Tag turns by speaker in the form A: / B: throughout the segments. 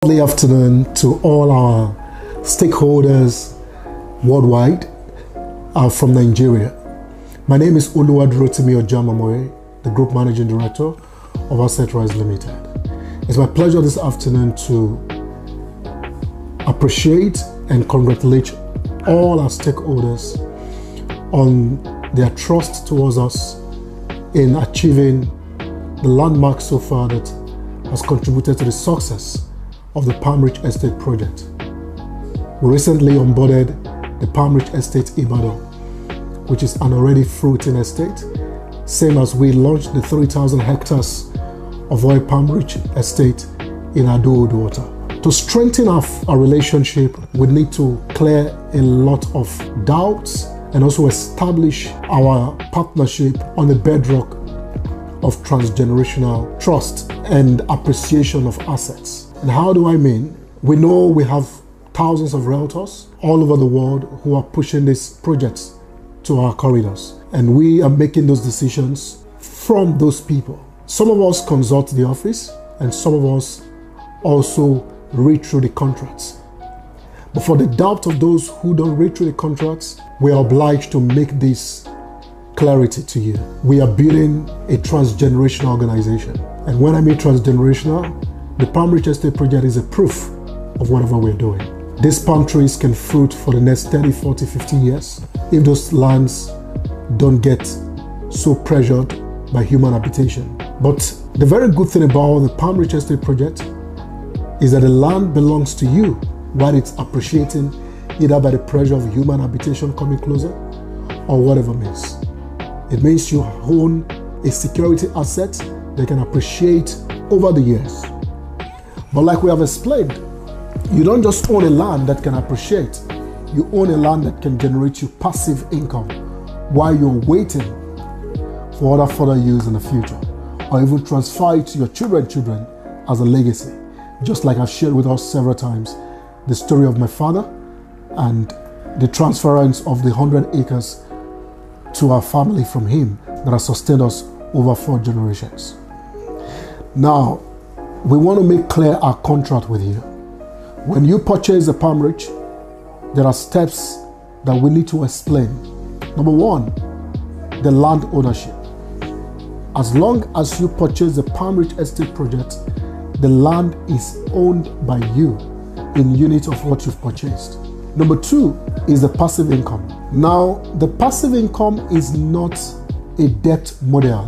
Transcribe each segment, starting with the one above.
A: Good afternoon to all our stakeholders worldwide from Nigeria. My name is Oluwadurotimi Ojamamoye, the Group Managing Director of Assetrise Limited. It's my pleasure this afternoon to appreciate and congratulate all our stakeholders on their trust towards us in achieving the landmark so far that has contributed to the success of the PalmRich Estate project. We recently onboarded the PalmRich Estate Ibadan, which is an already fruiting estate, same as we launched the 3,000 hectares of oil PalmRich Estate in Ado-Water. To strengthen our relationship, we need to clear a lot of doubts and also establish our partnership on the bedrock of transgenerational trust and appreciation of assets. And how do I mean? We know we have thousands of realtors all over the world who are pushing these projects to our corridors. And we are making those decisions from those people. Some of us consult the office and some of us also read through the contracts. But for the doubt of those who don't read through the contracts, we are obliged to make this clarity to you. We are building a transgenerational organization. And when I mean transgenerational, the PalmRich Estate project is a proof of whatever we're doing. These palm trees can fruit for the next 30, 40, 50 years if those lands don't get so pressured by human habitation. But the very good thing about the PalmRich Estate project is that the land belongs to you while it's appreciating either by the pressure of human habitation coming closer or whatever means. It means you own a security asset that can appreciate over the years. But like we have explained, you don't just own a land that can appreciate, you own a land that can generate you passive income while you're waiting for other further use in the future, or even transfer it to your children as a legacy. Just like I've shared with us several times, the story of my father and the transference of the 100 acres to our family from him that has sustained us over 4 generations. Now, we want to make clear our contract with you. When you purchase a PalmRich, there are steps that we need to explain. Number 1, the land ownership. As long as you purchase the PalmRich Estate project, the land is owned by you in unit of what you've purchased. Number 2 is the passive income. Now, the passive income is not a debt model,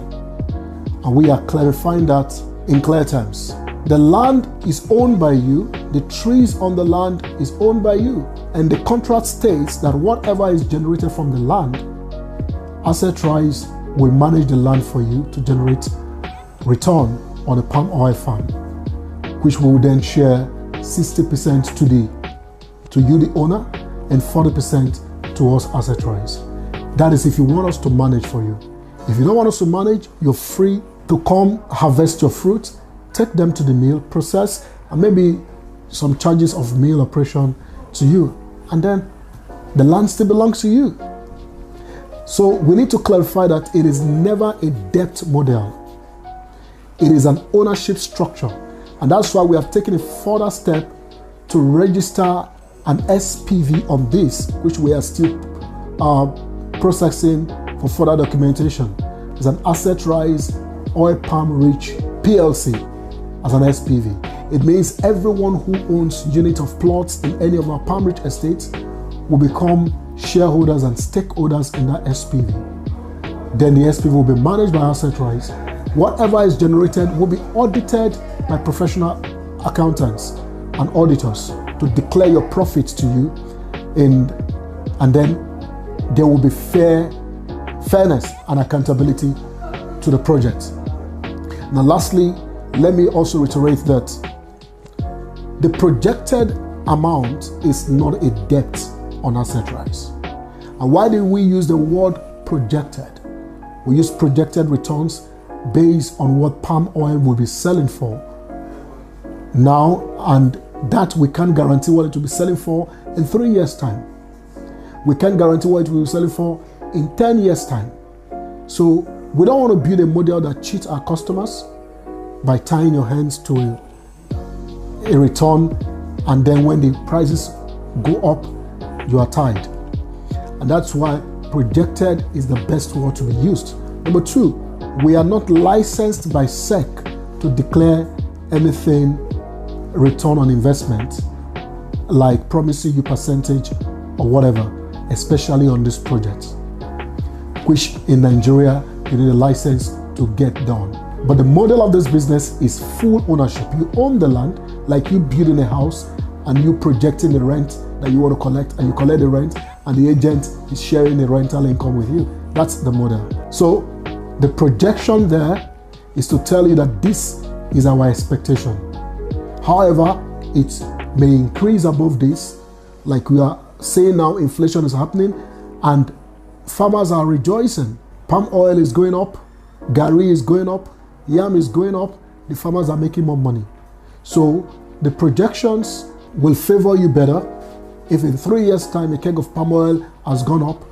A: and we are clarifying that in clear terms. The land is owned by you, the trees on the land is owned by you, and the contract states that whatever is generated from the land, Assetrise will manage the land for you to generate return on the palm oil farm, which we will then share 60% to you, the owner, and 40% to us, Assetrise. That is if you want us to manage for you. If you don't want us to manage, you're free to come harvest your fruit, take them to the mill, process, and maybe some charges of mill operation to you. And then the land still belongs to you. So we need to clarify that it is never a debt model. It is an ownership structure. And that's why we have taken a further step to register an SPV on this, which we are still processing for further documentation. It's an Assetrise Oil PalmRich PLC as an SPV. It means everyone who owns unit of plots in any of our PalmRich estates will become shareholders and stakeholders in that SPV. Then the SPV will be managed by Assetrise. Whatever is generated will be audited by professional accountants and auditors to declare your profits to you, and then there will be fairness and accountability to the project. Now lastly, let me also reiterate that the projected amount is not a debt on Assetrise. And why did we use the word projected? We use projected returns based on what palm oil will be selling for now, and that we can't guarantee what it will be selling for in 3 years' time. We can't guarantee what it will be selling for in 10 years' time. So we don't want to build a model that cheats our customers by tying your hands to a return, and then when the prices go up, you are tied. And that's why projected is the best word to be used. Number two, we are not licensed by SEC to declare anything return on investment, like promising you percentage or whatever, especially on this project, which in Nigeria you need a license to get done. But the model of this business is full ownership. You own the land, like you building a house and you projecting the rent that you want to collect, and you collect the rent and the agent is sharing the rental income with you. That's the model. So the projection there is to tell you that this is our expectation. However, it may increase above this. Like we are saying now, inflation is happening and farmers are rejoicing. Palm oil is going up, gari is going up, yam is going up. The farmers are making more money. So the projections will favor you better. If in 3 years' time a keg of palm oil has gone up,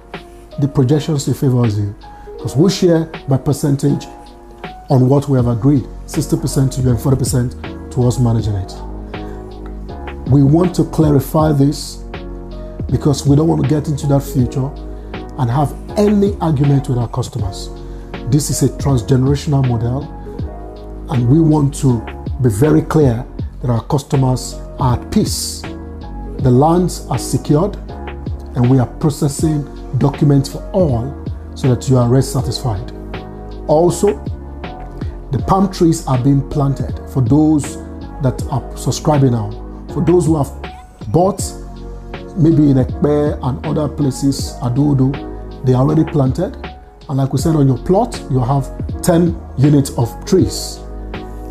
A: the projections will favor you, because we share by percentage on what we have agreed, 60% to you and 40% to us managing it. We want to clarify this because we don't want to get into that future and have any argument with our customers. This is a transgenerational model, and we want to be very clear that our customers are at peace. The lands are secured, and we are processing documents for all so that you are rest satisfied. Also, the palm trees are being planted for those that are subscribing now. For those who have bought, maybe in Ekpe and other places, Adodo, they are already planted. And like we said, on your plot, you have 10 units of trees.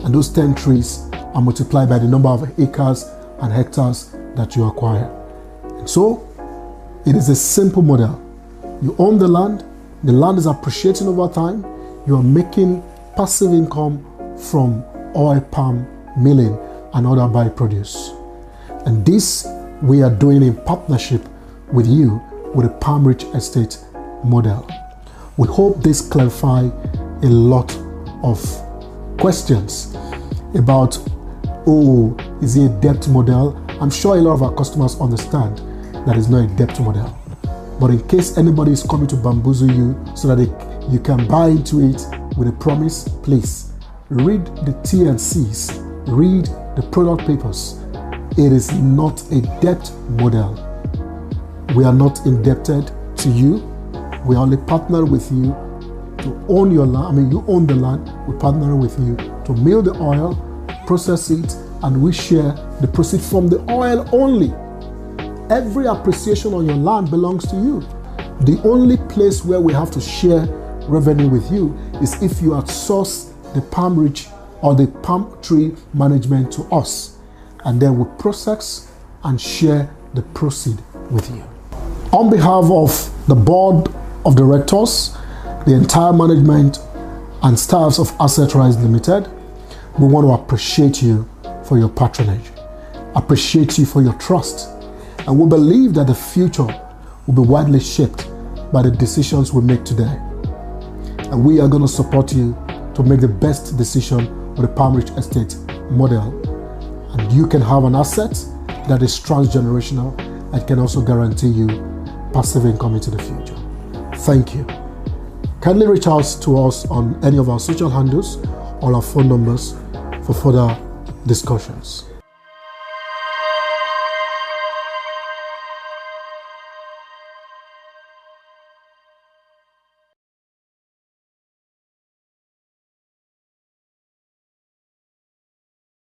A: And those 10 trees are multiplied by the number of acres and hectares that you acquire. And so, it is a simple model. You own the land is appreciating over time, you are making passive income from oil palm milling and other byproducts. And this we are doing in partnership with you with the PalmRich Estate model. We hope this clarify a lot of questions about, oh, is it a debt model? I'm sure a lot of our customers understand that it's not a debt model. But in case anybody is coming to bamboozle you so that you can buy into it with a promise, please read the T&Cs, read the product papers. It is not a debt model. We are not indebted to you. We only partner with you to own your land. I mean, you own the land. We partner with you to mill the oil, process it, and we share the proceeds from the oil only. Every appreciation on your land belongs to you. The only place where we have to share revenue with you is if you outsource the PalmRich or the palm tree management to us, and then we process and share the proceed with you. On behalf of the board of directors, the entire management and staffs of Assetrise Limited, we want to appreciate you for your patronage, appreciate you for your trust, and we believe that the future will be widely shaped by the decisions we make today. And we are going to support you to make the best decision with the PalmRich Estate model. And you can have an asset that is transgenerational and can also guarantee you passive income into the future. Thank you. Kindly reach out to us on any of our social handles or our phone numbers for further discussions.